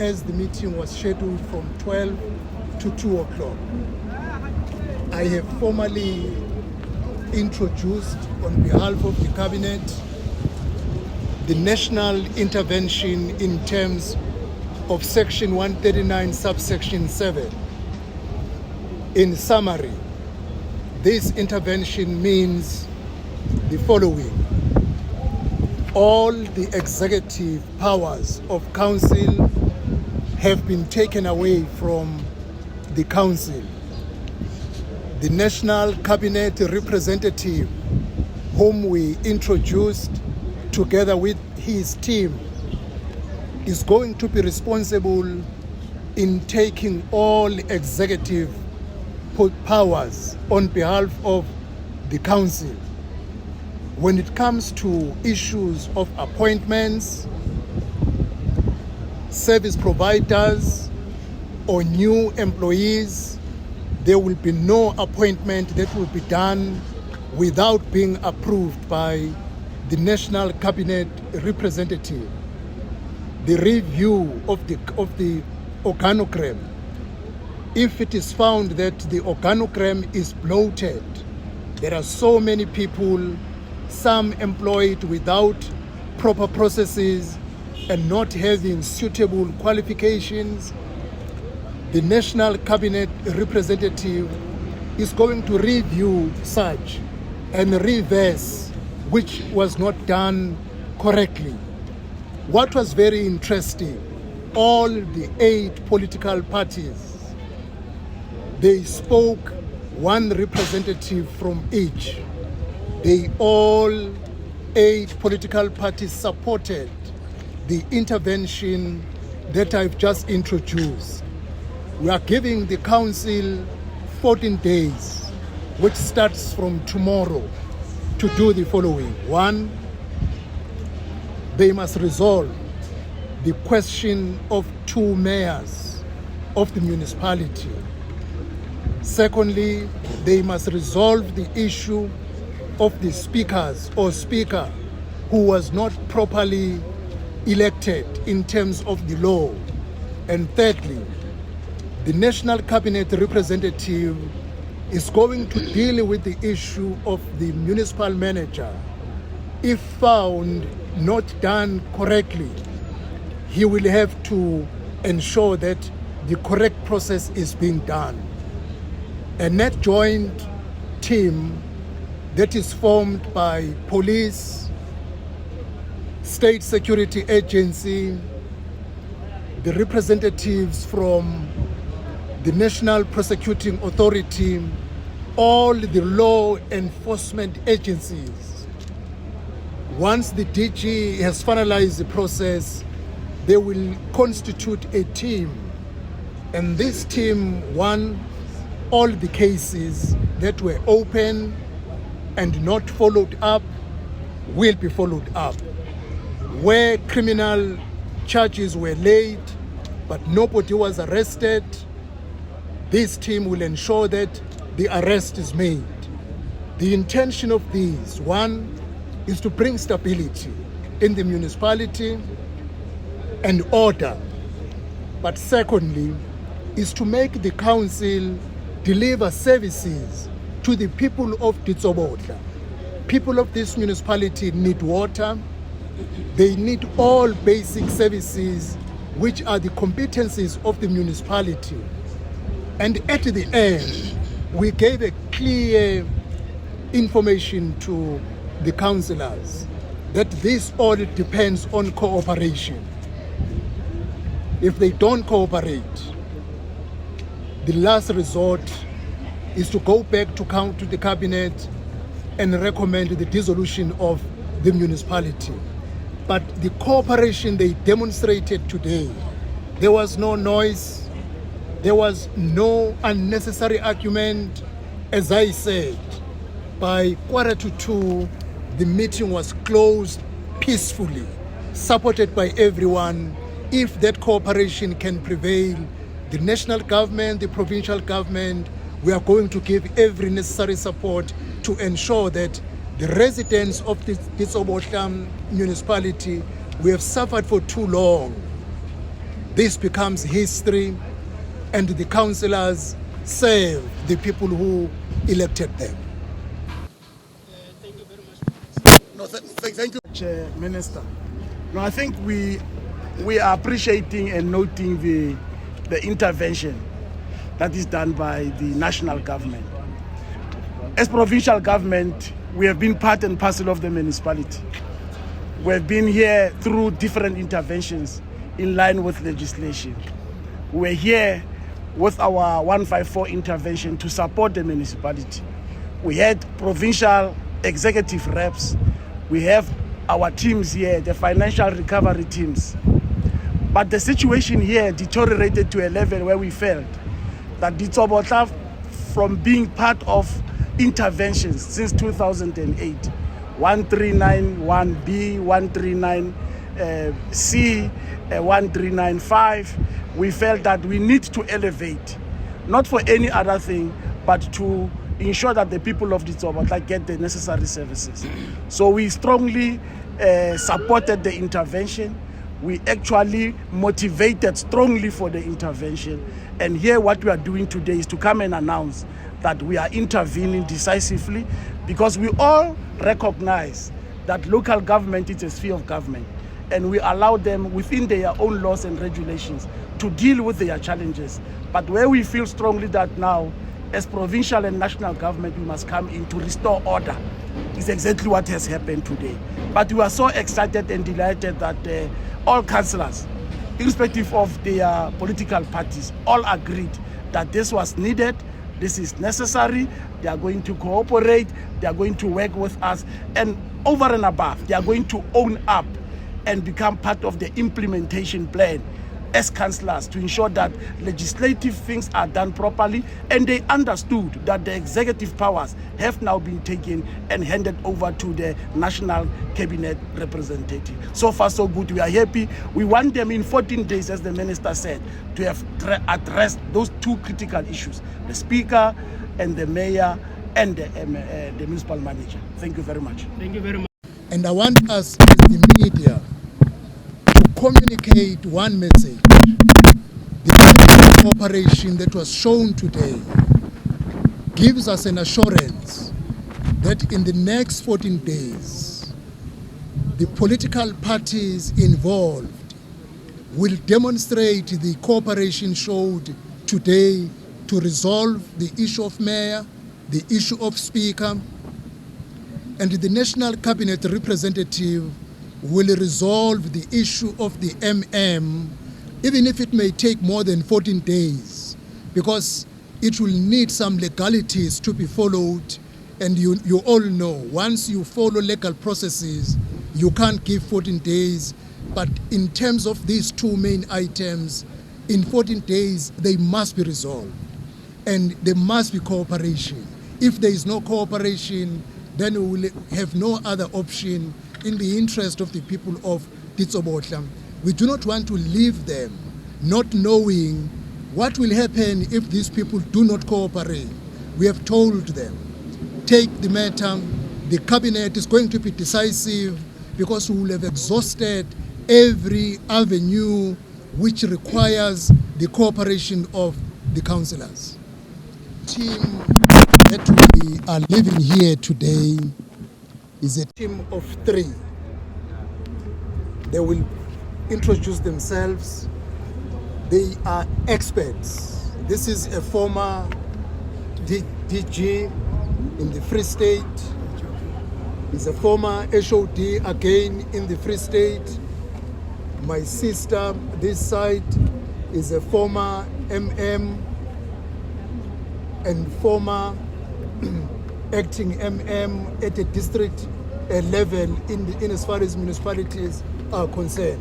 as the meeting was scheduled from 12 to 2 o'clock. I have formally introduced on behalf of the Cabinet the national intervention in terms of Section 139, subsection 7. In summary, this intervention means the following. All the executive powers of council have been taken away from the council. The National Cabinet representative, whom we introduced together with his team, is going to be responsible in taking all executive powers on behalf of the council. When it comes to issues of appointments, service providers, or new employees, there will be no appointment that will be done without being approved by the National Cabinet representative. The review of the organogram, if it is found that the organogram is bloated, there are so many people, some employed without proper processes and not having suitable qualifications, the National Cabinet representative is going to review such and reverse which was not done correctly. What was very interesting, all the 8 political parties, they spoke, one representative from each. They all 8 political parties supported the intervention that I've just introduced. We are giving the council 14 days, which starts from tomorrow, to do the following. 1, they must resolve the question of 2 mayors of the municipality. Secondly, they must resolve the issue of the speakers or speaker who was not properly elected in terms of the law. And thirdly, the National Cabinet representative is going to deal with the issue of the municipal manager. If found not done correctly, he will have to ensure that the correct process is being done. A net joint team that is formed by police, state security agency, the representatives from the National Prosecuting Authority, all the law enforcement agencies. Once the DG has finalized the process, they will constitute a team. And this team, all the cases that were open and not followed up will be followed up. Where criminal charges were laid but nobody was arrested, this team will ensure that the arrest is made. The intention of these, 1, is to bring stability in the municipality and order. But secondly, is to make the council deliver services to the people of Ditsobotla. People of this municipality need water. They need all basic services which are the competencies of the municipality. And at the end, we gave a clear information to the councillors that this all depends on cooperation. If they don't cooperate, the last resort is to go back to the cabinet and recommend the dissolution of the municipality. But the cooperation they demonstrated today, there was no noise, there was no unnecessary argument. As I said, by 1:45, the meeting was closed peacefully, supported by everyone. If that cooperation can prevail, the national government, the provincial government, we are going to give every necessary support to ensure that the residents of the Ditsobotla municipality, we have suffered for too long. this becomes history, and the councillors serve the people who elected them. Thank you very much. No, thank you, Chair Minister. No, I think we are appreciating and noting the intervention that is done by the national government. As provincial government, we have been part and parcel of the municipality. We have been here through different interventions in line with legislation. We're here with our 154 intervention to support the municipality. We had provincial executive reps. We have our teams here, the financial recovery teams. But the situation here deteriorated to a level where we felt that Ditsobotla, from being part of interventions since 2008, 1391B, 139C, 1395, we felt that we need to elevate, not for any other thing, but to ensure that the people of Ditsobotla get the necessary services. So we strongly supported the intervention. We actually motivated strongly for the intervention. And here what we are doing today is to come and announce that we are intervening decisively, because we all recognize that local government is a sphere of government, and we allow them within their own laws and regulations to deal with their challenges. But where we feel strongly that now, as provincial and national government, we must come in to restore order, is exactly what has happened today. But we are so excited and delighted that all councillors, irrespective of their political parties, all agreed that this was needed, this is necessary, they are going to cooperate, they are going to work with us, and over and above, they are going to own up and become part of the implementation plan as councillors to ensure that legislative things are done properly, and they understood that the executive powers have now been taken and handed over to the national cabinet representative. So far so good, we are happy. We want them in 14 days, as the minister said, to have addressed those two critical issues, the speaker and the mayor and the municipal manager. Thank you very much. Thank you very much. And I want us as the media to communicate one message. The cooperation that was shown today gives us an assurance that in the next 14 days, the political parties involved will demonstrate the cooperation showed today to resolve the issue of mayor, the issue of speaker, and the national cabinet representative will resolve the issue of the MM, even if it may take more than 14 days, because it will need some legalities to be followed. And you all know, once you follow legal processes, you can't give 14 days. But in terms of these two main items, in 14 days, they must be resolved. And there must be cooperation. If there is no cooperation, then we will have no other option in the interest of the people of Ditsobotla. We do not want to leave them not knowing what will happen if these people do not cooperate. We have told them, take the matter, the cabinet is going to be decisive, because we will have exhausted every avenue which requires the cooperation of the councillors. Team that we are living here today is a team of 3. They will introduce themselves. They are experts. This is a former DG in the Free State. He's a former HOD again in the Free State. My sister, this side, is a former MM and former acting MM at a district level in as far as municipalities are concerned.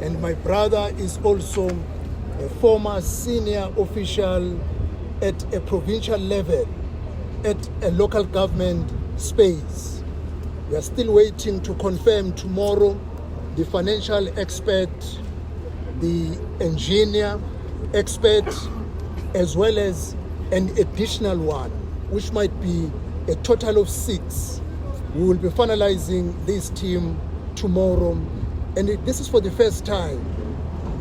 And my brother is also a former senior official at a provincial level at a local government space. We are still waiting to confirm tomorrow the financial expert, the engineer expert, as well as an additional one, which might be a total of 6. We will be finalizing this team tomorrow. And this is for the first time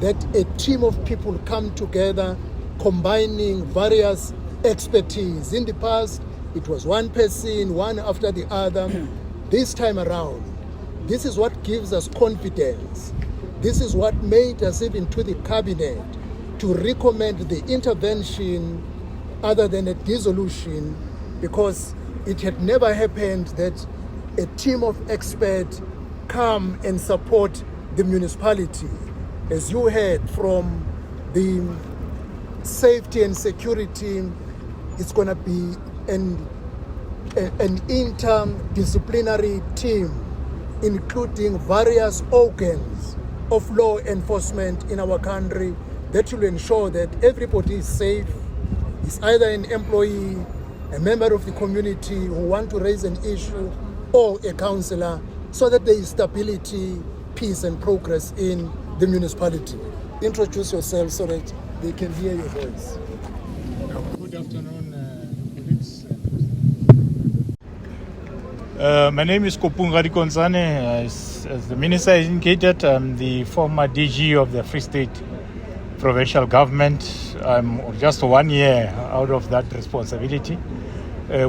that a team of people come together, combining various expertise. In the past, it was one person, one after the other. This time around, this is what gives us confidence. This is what made us even to the cabinet to recommend the intervention other than a dissolution, because it had never happened that a team of experts come and support the municipality. As you heard from the safety and security, it's going to be an interdisciplinary team, including various organs of law enforcement in our country, that will ensure that everybody is safe. Is either an employee, a member of the community who want to raise an issue, or a councillor, so that there is stability, peace and progress in the municipality. Introduce yourself so that they can hear your voice. Good afternoon, colleagues. My name is Kopungari Konsane. As the minister indicated, I'm the former DG of the Free State Provincial Government. I'm just 1 year out of that responsibility,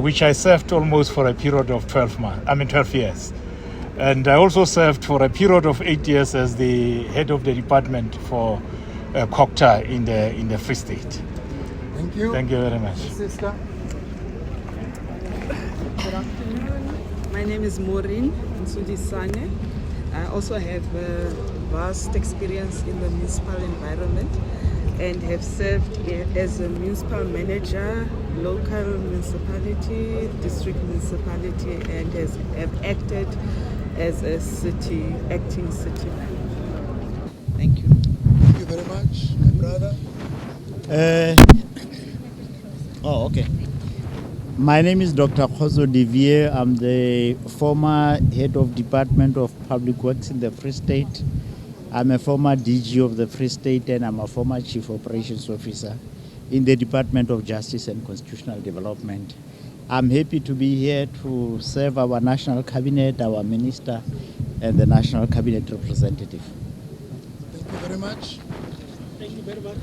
which I served almost for a period of 12 years. And I also served for a period of 8 years as the head of the department for CoGTA in the Free State. Thank you. Thank you very much. Sister. Good afternoon. My name is Maureen Nsudisane. I also have vast experience in the municipal environment and have served as a municipal manager, local municipality, district municipality, and have acted as a acting city manager. Thank you. Thank you very much, my brother. Okay. My name is Dr. Khozo Devier. I'm the former head of Department of Public Works in the Free State. I'm a former DG of the Free State, and I'm a former Chief Operations Officer in the Department of Justice and Constitutional Development. I'm happy to be here to serve our National Cabinet, our Minister, and the National Cabinet representative. Thank you very much. Thank you very much.